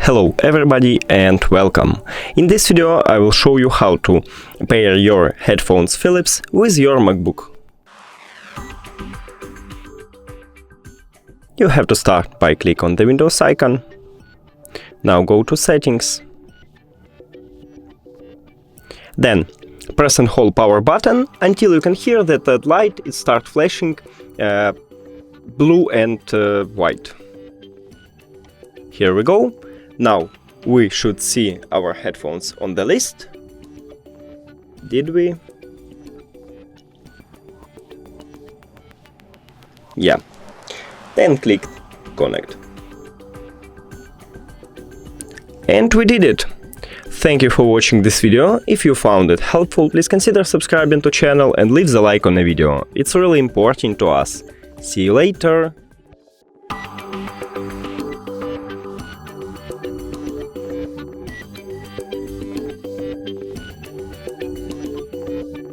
Hello everybody and welcome. In this video I will show you how to pair your headphones Philips with your MacBook. You have to start by click on the Windows icon. Now go to Settings. Then press and hold power button until you can hear that the light start flashing blue and white. Here we go. Now we should see our headphones on the list. Did we? Yeah. Then click Connect. And we did it! Thank you for watching this video. If you found it helpful, please consider subscribing to the channel and leave the like on the video. It's really important to us. See you later!